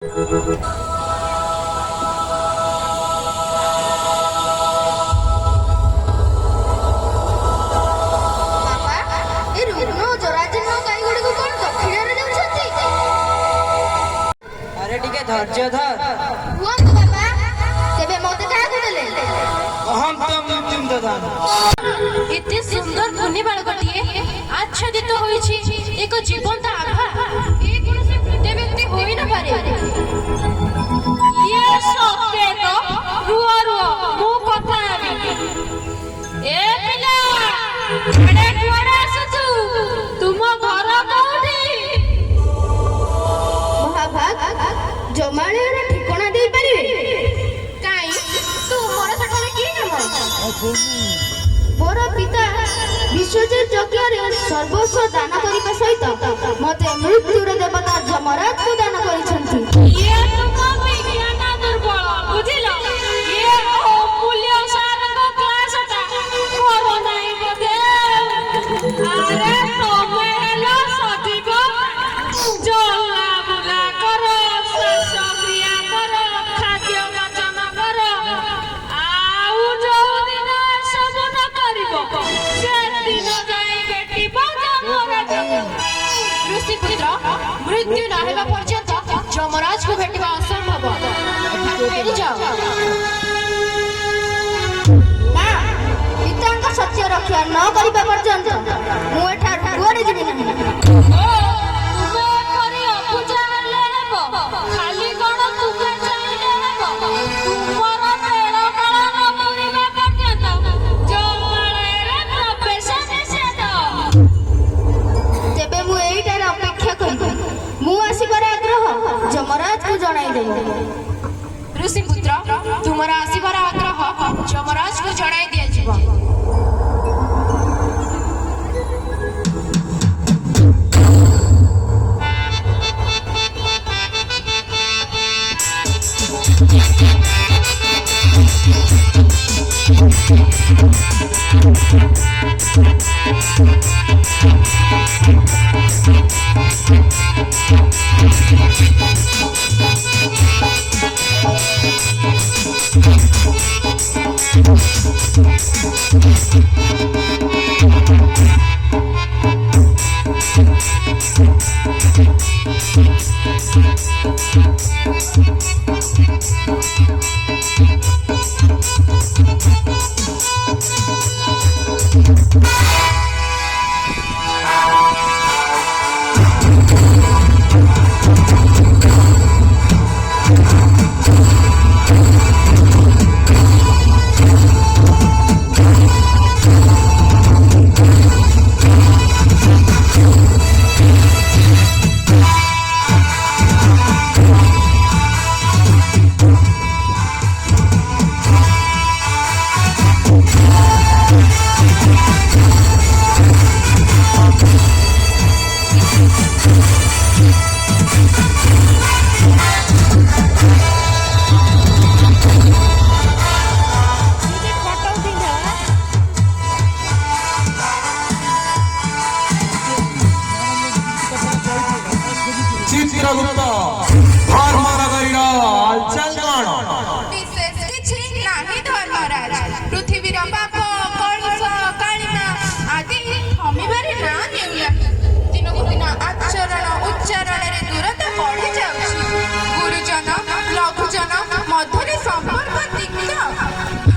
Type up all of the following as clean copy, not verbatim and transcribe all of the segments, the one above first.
धैर्य धर तेबे मते काहे देले अहम तम नित्यम ददान एते सुंदर धनी बालकटिए आच्छादित होईछि एक जीवंत आभा ए कोनसे प्रतिव्यक्ति होई न पारे ये सत्य तो रुआ रुआ मु कथा आबी ए पिला एडे कुआडे आसु तुम घर कोठी महाभाग जमाणेर ठिकाना दे पारिबे काई तू मोर सठारे की काम मोर पिता विश्वजित यज्ञरे सर्वस्व दान करिबा सहित मते मृत्युर देवता जमराज को दान करिसंती ये तुम विज्ञान दुर्बल बुझिलो ये मूल्य सारंग क्लासटा कोरो नाही बदे अरे तोमे हेलो सजीव जला बुला करो ससक्रिया करो खाद्य वचन करो आउ जो दिन सब न करिबो से दिन जाई बेटी बाजा मोरा ऋषि पुत्र मृत्यु न हेबा पर्यंत जमराज को भेटिबा असंभव फेरी जाओ ना पितांक सत्य रक्षा न करिबा पर्यंत मु एठा कुआडे जिबि नाही तुमे करी अपूजा हेले हेबो खाली कोन तुमे चाहिले हेबो तुमर बेळ काळ न पुरिबा पर्यंत जमाळेरे प्रवेश निषेध तेबे मु एइटार अपेक्षा करिबि मु आसीबार आग्रह जमराज को जणाई देबो ऋषि पुत्र तुमरा आसीबार आग्रह जमराज को जणाई दिया जिवो चित्रगुप्त धर्मनगरीर हालचाल कौन विशेष किछि नाही धर्मराज पृथ्वीर पाप कलुष कालिमा आदि थमिबारे ना नेउला दिनकु दिन आचरण उच्चारण रे दूरता बढ़ी जाउछि गुरुजन लघुजन मध्यरे संपर्क तिक्त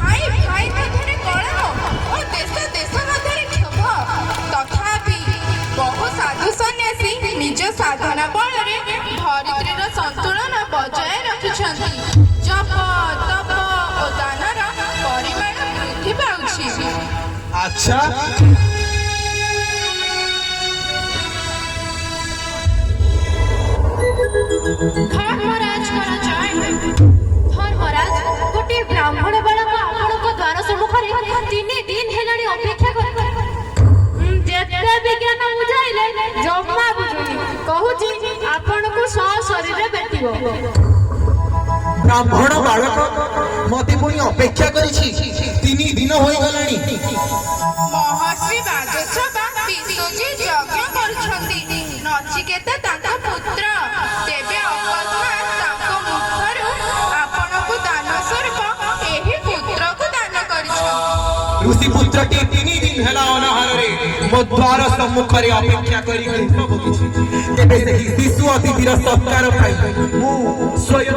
भाई भाई मध्यरे कलह और देश देश मध्यरे क्षोभ तथापि बहु साधु सन्यासी निज साधना बଳରେ धरित्रीर संतुलन बजाय रखिछन्ति जप तप ओ दानर परिमाण बृद्धि पाउछि अच्छा धर्मराज कर जय धर्मराज गोटे ब्राह्मण बालक आपणक द्वार सम्मुखरे 3 दिन हेलाणी अपेक्षा कर जेते विज्ञान बुझाइले जम्मा बुझुनी कहूची आपणको शरीर भेटिबो ब्राह्मण बालक मते पुणी अपेक्षा करिछि 3 दिन होई गलानी महर्षि बाजस्वा विश्वजित यज्ञ करुछन्ति नचिकेता तांका पुत्र तेबे अकस्मात ମୋ ଦ୍ୱାର ସମ୍ମୁଖରେ ଅପେକ୍ଷା କରି ଭୋଗିଛି। ତେବେ ସେହି ଶିଶୁ ଅତିଥିର ସତ୍କାର ପାଇଁ ମୁଁ ସ୍ୱୟଂ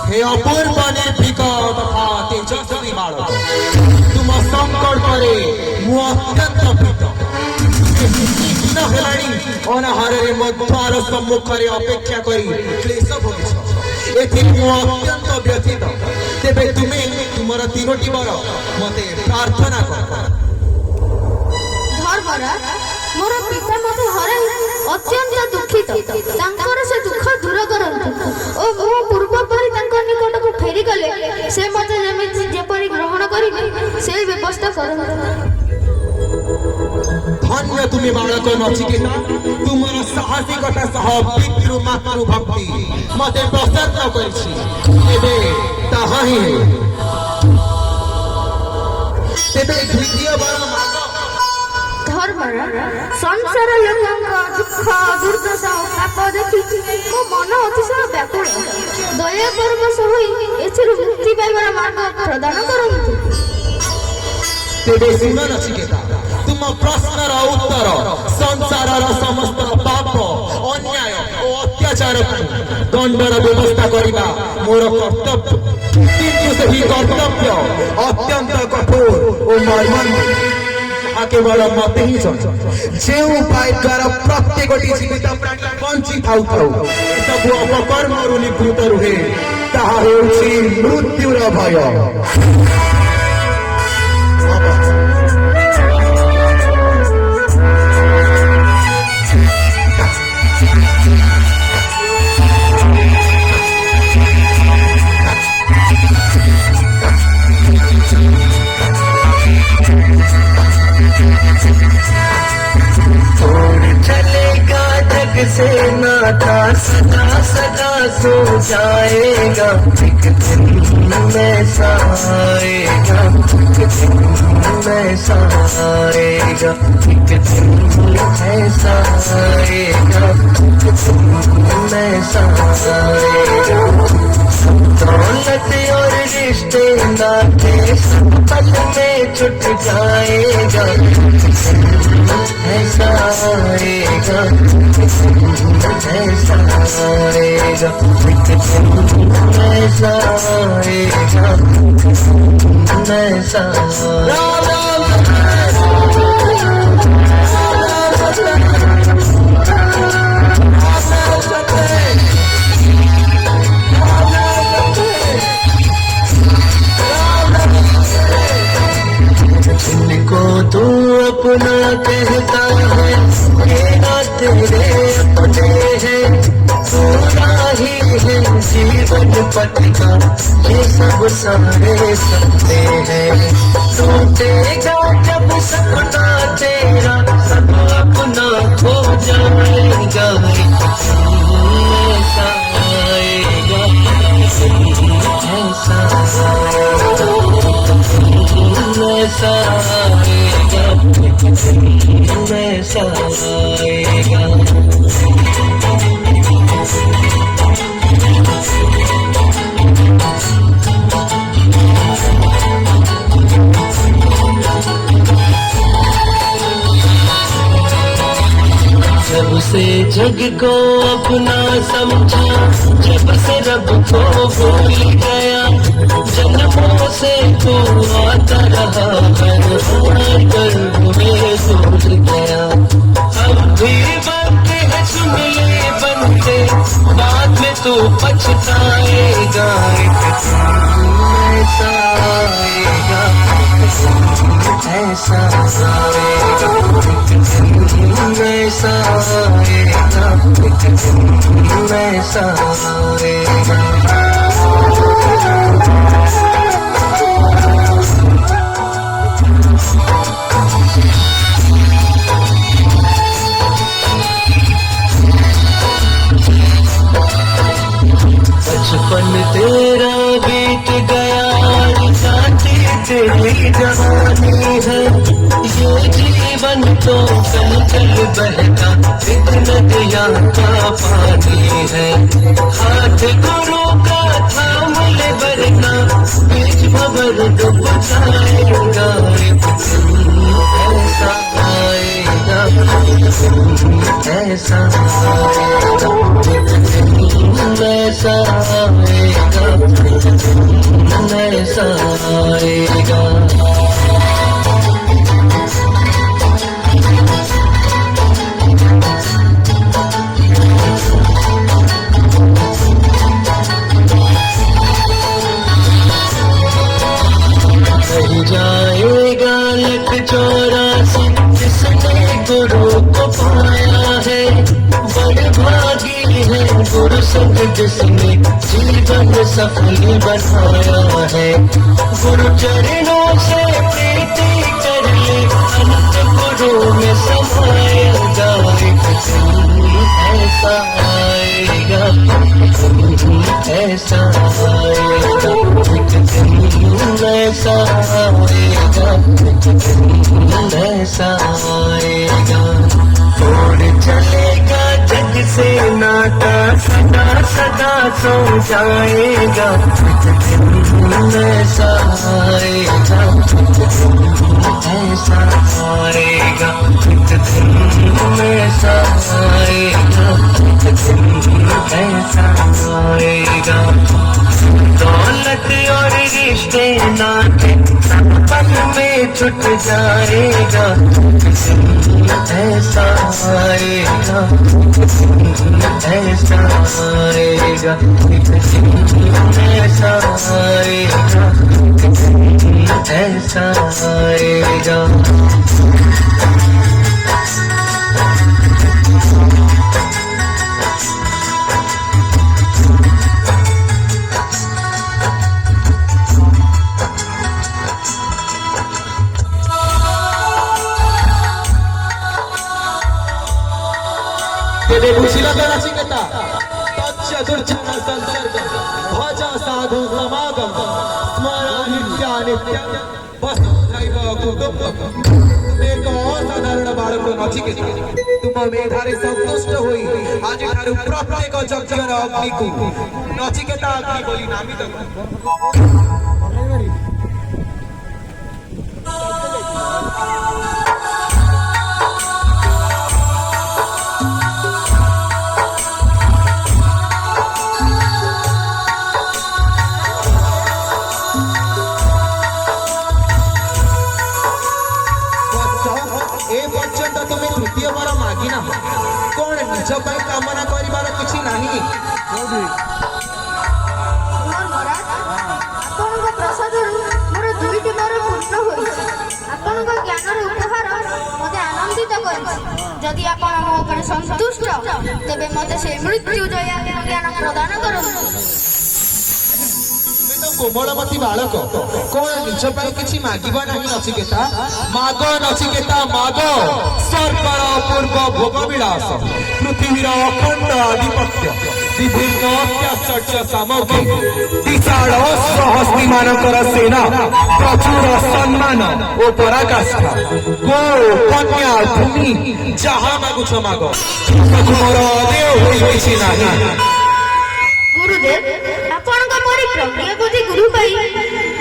हे अपूर्व निर्भीक तथा तेजस्वी बालक, तुम संकल्परे मु अत्यंत प्रीत। दिन हेलाणी अनाहारे मो द्वार सम्मुखरे अपेक्षा करी क्लेश भोगिछ, एथि मु अत्यंत व्यथित। तेबे तुमे तुमर तीनोटी वर मते प्रार्थना कर। धर्मराज, मोर पिता मते हराई अत्यंत दुखित। तांकर से दुख दूर करंतु ओ मो पूर्व परि तांकर निकटକୁ फेरी गले से मते जेमिति जेपरि ग्रहण करिबे से व्यवस्था करंतु। धन्य तुम्हें बालक नचिकेता, तुमर साहसिकता सह पितृ मातृ भक्ति मते प्रसन्न करछि। एबे ताहा ही तेबे द्वितीय वर माग। धर्मराज, संसार लोकଙ୍କ दुख दुर्दशा ଓ ପାପ ଦେଖି ମୋ ମନ ଅତିଶୟ ବ୍ୟାକୁଳ। ଦୟା ପରବଶ ହୋଇ ଏଥିରୁ ମୁକ୍ତି ପାଇବାର ମାର୍ଗ ପ୍ରଦାନ କରନ୍ତୁ। तेबे सुन नचिकेता, तुम प्रश्नर उत्तर संसारर समस्त पाप अन्याय और अत्याचार दंडर व्यवस्था करने मोर कर्तव्य। किंतु सही कर्तव्य अत्यंत कठोर और मर्मन्त। केवल मत ही जो उपाय द्वारा प्रत्येक जीवित प्राणी बंची थाउ सब अपकर्म निवृत्त रुहे ताहा हेउछि मृत्युर भय। से नाता सदा सदा सो जाएगा, एक दिन में साएगा, एक दिन में साएगा, एक दिन ऐसा आएगा, एक दिन में साएगा। दौलत और रिश्ते नाते सब पल में छुट जाएगा, ऐसा आएगा, ऐसा आएगा, ऐसा आएगा, ऐसा को तू अपना कहता है, ये ना तेरे अपने हैं, पूरा ही है जीवन पति का, ये सब सारे सपने हैं। टूटेगा जब सपना तेरा, सब अपना खो जाएगा, ऐसा आएगा, ऐसा आएगा, ऐसा आएगा, ऐसा आएगा। जब से जग को अपना समझा, जब से रब को भूल गया। जन्मों से तू आता रहा, हर कर्म में भूल गया। अब भी वक्त है, सुन ले बंदे, बाद में तू पछताएगा। ऐसा आएगा, ऐसा आएगा, ऐसा आएगा, ऐसा आएगा। बचपन तेरा बीत गया, जाती तेरी जवानी है। ये जीवन तो कल कल बहता एक नदिया का पानी है। हाथ गुरु का थाम ले वरना बीच भंवर डूब जाएगा। ऐसा आएगा, ऐसा आएगा, ऐसा आएगा, ऐसा आएगा। कहीं जाएगा लख 84, जिसने गुरु को पाया है। बड़े भागी है गुरु संग जिसने जीवन सफल बनाया है। गुरु चरणों से प्रीति कर ले, अंत गुरु में समाएगा। ऐसा आएगा, ऐसा आएगा, ऐसा आएगा, ऐसा आएगा। छोड़ चलेगा जग से नाता, सदा सदा सो जाएगा। ऐसा आएगा, ऐसा आएगा, ऐसा आएगा, ऐसा आएगा। दौलत और रिश्ते नाते पल में छुट जाएगा। ऐसा आएगा, ऐसा आएगा, ऐसा आएगा, ऐसा आएगा। तेरे बुझिला तो नचिकेता, तच्च दुर्जन संसर्ग, भज साधु समागम, स्मरण नित्या नित्य, वसुधैव कुटुम्बकम्। एक असाधारण बालक नचिकेता, तुम मेधारे संतुष्ट होई आज ठारू प्रत्येक यज्ञर अग्नि को नचिकेता अग्नि बोली नामित कर। कौन निज कामना कर किसी नहीं प्रसाद मोर दुईटी मोर पूर्ण होइछि। आपनक ज्ञानर उपहार मते आनंदित करिछि। जदि आपण मो उपर संतुष्ट तेबे मते से मृत्युजय ज्ञान प्रदान करନ୍ତୁ। कोमलमती बालक कौन निज किसी मागिब नहीं नचिकेता। माग नचिकेता माग, सर्वर पूर्व भोग विलास, पृथ्वीर अखंड आधिपत्य, विभिन्न अत्याश्चर्य सामग्री, विशाल सहस्ती मानकर सेना, प्रचुर सम्मान और पराकाष्ठा, गो कन्या भूमि जहाँ मागुछ माग, मोर देव होई किछि नाही। गुरुदेव आपनका मोरी प्रज्ञा बुद्धि गुरु पाई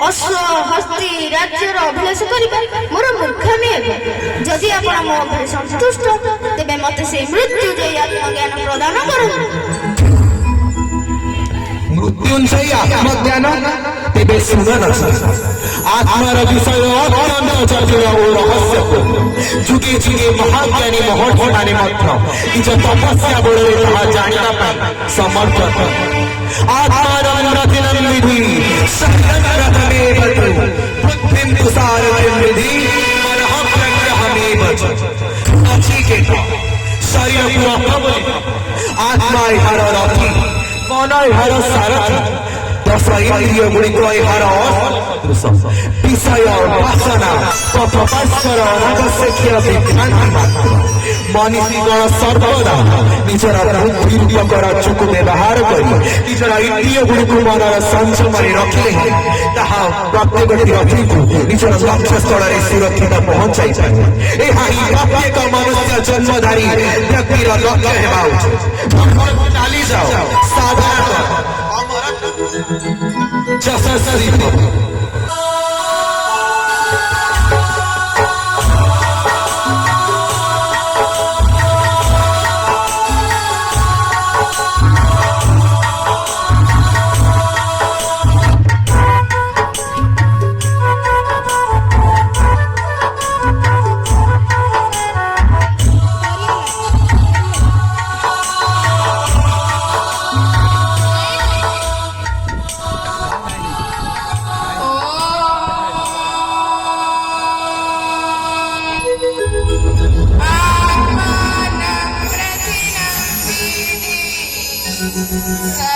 ଅଶ୍ଵ ହସ୍ତି ରାଜ୍ୟର ଅଭିଳାଷ କରିବା ମୋର ମୂର୍ଖାମି ହେବ। ଯଦି ଆପଣ ମୋ ଉପରେ ସନ୍ତୁଷ୍ଟ ତେବେ ମତେ ସେ ମୃତ୍ୟୁଜୟୀ ଆତ୍ମଜ୍ଞାନ ପ୍ରଦାନ କରନ୍ତୁ। ମୃତ୍ୟୁଞ୍ଜୟୀ ଆତ୍ମଜ୍ଞାନ ତେବେ ଶୁଣ ଆତ୍ମାର ବିଷୟ ଅତ୍ୟନ୍ତ ଜଟିଳ ଓ ରହସ୍ୟପୂର୍ଣ୍ଣ। ଯୁଗେ ଯୁଗେ ମହାଜ୍ଞାନୀ ମହର୍ଷିମାନେ ମଧ୍ୟ ନିଜ ତପସ୍ୟା ବଳରେ ତାହା ଜାଣିବା ପାଇଁ ସମର୍ଥ। ଆତ୍ମାର ପ୍ରତିଦିନ ବିଧି ସତ୍ୟମେବ ପୃଥିବୀଂ ତୁଷାରତିଂ ବିଧି ମନଃ ପ୍ରଗ୍ରହମେବ ଚ। ନଚିକେତ ଶରୀରକୁ ରଥ ବୋଲି ଆତ୍ମା ଏହାର ରଥୀ, ମନ ଏହାର ସାରଥୀ, ଦଶ ଇନ୍ଦ୍ରିୟ ଗୁଡ଼ିକ ଏହାର ବିଷୟ ବାସନା ପଥପାର୍ଶ୍ୱର ଅନାବଶ୍ୟକୀୟ ବିଭ୍ରାନ୍ତି ମାତ୍ର। ମନୁଷ୍ୟଗଣ ସର୍ବଦା ନିଜର ବୁଦ୍ଧି ରୂପକର ଚକ୍ଷୁ ବ୍ୟବହାର କରି ନିଜର ଇନ୍ଦ୍ରିୟ ଗୁଡ଼ିକୁ ମନର ସଂଯମରେ ରଖିଲେ ତାହା ପ୍ରତ୍ୟେକଟି ରଥୀକୁ ନିଜର ଲକ୍ଷ୍ୟସ୍ଥଳରେ ସୁରକ୍ଷିତ ପହଞ୍ଚାଇଥାଏ। ଏହା ହିଁ ପ୍ରତ୍ୟେକ ମନୁଷ୍ୟ ଜନ୍ମଧାରୀ ବ୍ୟକ୍ତିର ଲକ୍ଷ୍ୟ ହେବା ଉଚିତ। ଚାଲିଯାଅ ସାଧାରଣ ଯଶସ୍ୱୀ आत्मानं प्रतिनं विधि